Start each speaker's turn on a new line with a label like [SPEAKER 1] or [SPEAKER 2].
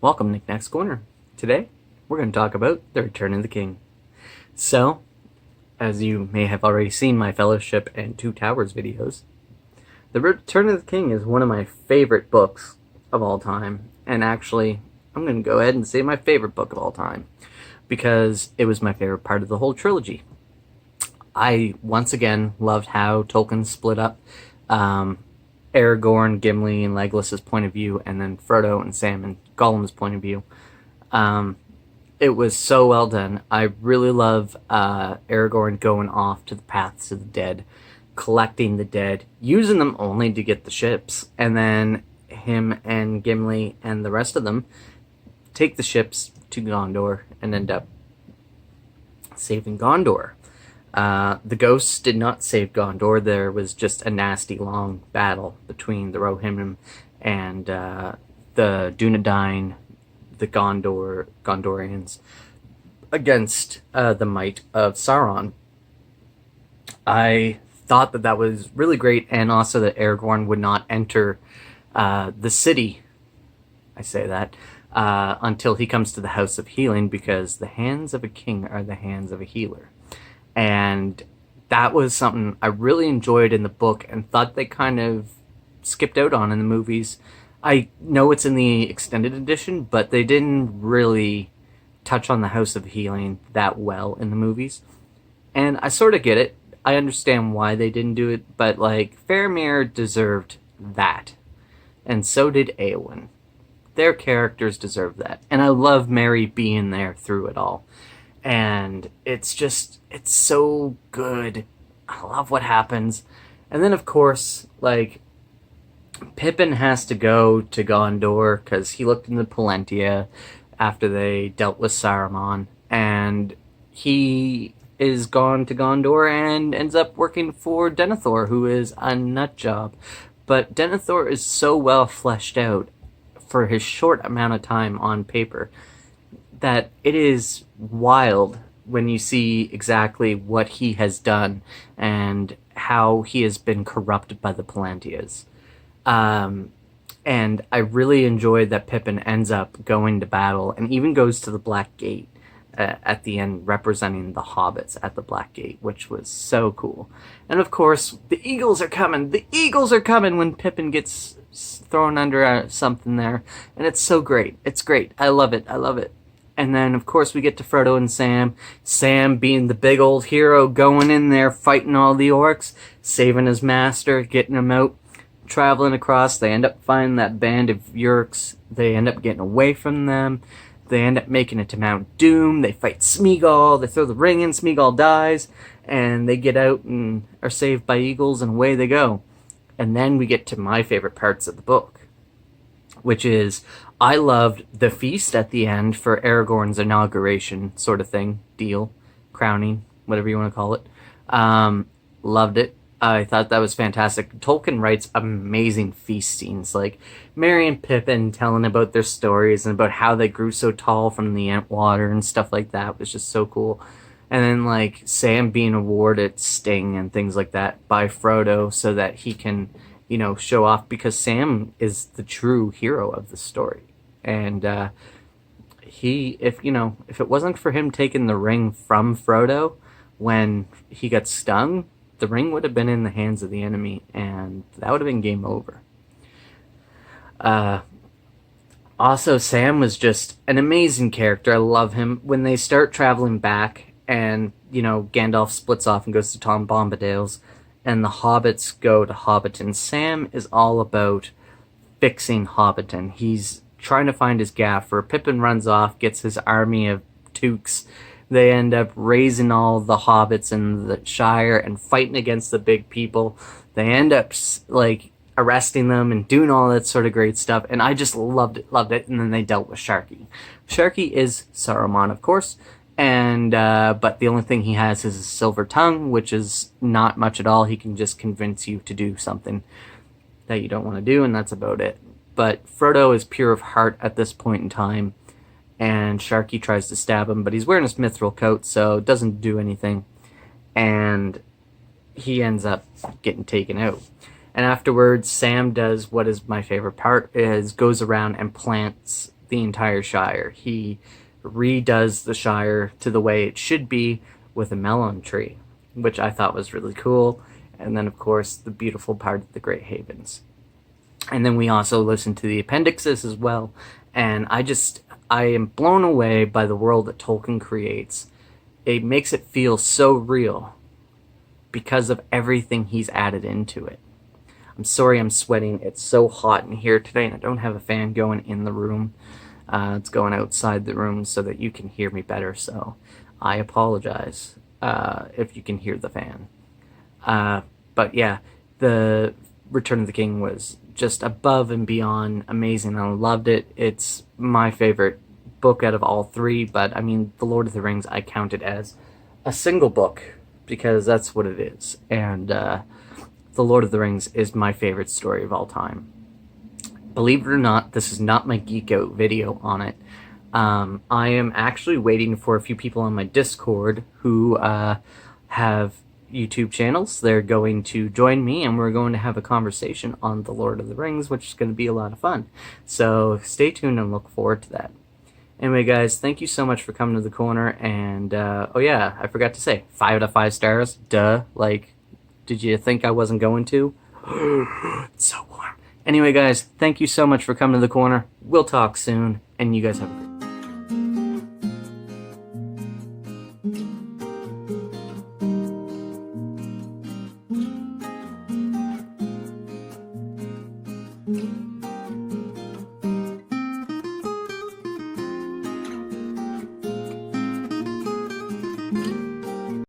[SPEAKER 1] Welcome to Next Corner. Today, we're going to talk about The Return of the King. So, as you may have already seen my Fellowship and Two Towers videos, The Return of the King is one of my favorite books of all time. And actually, I'm going to go ahead and say my favorite book of all time, because it was my favorite part of the whole trilogy. I, once again, loved how Tolkien split up Aragorn, Gimli, and Legolas's point of view, and then Frodo and Sam and Gollum's point of view. It was so well done. I really love Aragorn going off to the paths of the dead, collecting the dead, using them only to get the ships, and then him and Gimli and the rest of them take the ships to Gondor and end up saving Gondor. The ghosts did not save Gondor. There was just a nasty long battle between the Rohirrim and the Dunedain, the Gondorians, against the might of Sauron. I thought that was really great, and also that Aragorn would not enter the city, I say that, until he comes to the House of Healing, because the hands of a king are the hands of a healer. And that was something I really enjoyed in the book and thought they kind of skipped out on in the movies. I know it's in the extended edition, but they didn't really touch on the House of Healing that well in the movies. And I sort of get it. I understand why they didn't do it, but like, Faramir deserved that. And so did Éowyn. Their characters deserve that. And I love Merry being there through it all. And it's so good. I love what happens. And then, of course, like, Pippin has to go to Gondor because he looked into Palantir after they dealt with Saruman, and he is gone to Gondor and ends up working for Denethor, who is a nut job. But Denethor is so well fleshed out for his short amount of time on paper that it is wild when you see exactly what he has done and how he has been corrupted by the Palantirs. And I really enjoyed that Pippin ends up going to battle and even goes to the Black Gate at the end, representing the hobbits at the Black Gate, which was so cool. And of course, the eagles are coming! The eagles are coming when Pippin gets thrown under something there. And it's so great. It's great. I love it. I love it. And then, of course, we get to Frodo and Sam. Sam being the big old hero, going in there, fighting all the orcs, saving his master, getting him out, traveling across. They end up finding that band of Yeerks. They end up getting away from them. They end up making it to Mount Doom. They fight Smeagol. They throw the ring in. Smeagol dies. And they get out and are saved by eagles, and away they go. And then we get to my favorite parts of the book, which is, I loved the feast at the end for Aragorn's inauguration sort of thing, deal, crowning, whatever you want to call it. Loved it. I thought that was fantastic. Tolkien writes amazing feast scenes, like Merry and Pippin telling about their stories and about how they grew so tall from the ant water and stuff like that was just so cool. And then, like, Sam being awarded Sting and things like that by Frodo so that he can, show off, because Sam is the true hero of the story. And if it wasn't for him taking the ring from Frodo when he got stung, the ring would have been in the hands of the enemy, and that would have been game over. Also, Sam was just an amazing character. I love him. When they start traveling back, and Gandalf splits off and goes to Tom Bombadil's, and the hobbits go to Hobbiton, Sam is all about fixing Hobbiton. He's trying to find his gaffer. Pippin runs off, gets his army of Tooks. They end up raising all the hobbits in the Shire and fighting against the big people. They end up arresting them and doing all that sort of great stuff. And I just loved it. And then they dealt with Sharky. Sharky is Saruman, of course. And but the only thing he has is a silver tongue, which is not much at all. He can just convince you to do something that you don't want to do, and that's about it. But Frodo is pure of heart at this point in time, and Sharky tries to stab him, but he's wearing his mithril coat, so it doesn't do anything. And he ends up getting taken out. And afterwards, Sam does what is my favorite part, is goes around and plants the entire Shire. He redoes the Shire to the way it should be with a melon tree, which I thought was really cool. And then, of course, the beautiful part of the Great Havens. And then we also listened to the appendixes as well. And I am blown away by the world that Tolkien creates. It makes it feel so real because of everything he's added into it. I'm sorry I'm sweating. It's so hot in here today, and I don't have a fan going in the room. It's going outside the room so that you can hear me better, so I apologize if you can hear the fan. But yeah, the Return of the King was just above and beyond amazing. I loved it. It's my favorite book out of all three, but I mean, The Lord of the Rings I count it as a single book because that's what it is. And The Lord of the Rings is my favorite story of all time. Believe it or not, this is not my Geek Out video on it. I am actually waiting for a few people on my Discord who have YouTube channels. They're going to join me, and we're going to have a conversation on The Lord of the Rings, which is going to be a lot of fun. So stay tuned and look forward to that. Anyway, guys, thank you so much for coming to the corner. And, oh yeah, I forgot to say, 5 out of 5 stars. Duh. Like, did you think I wasn't going to? It's so warm. Anyway, guys, thank you so much for coming to the corner. We'll talk soon, and you guys have a great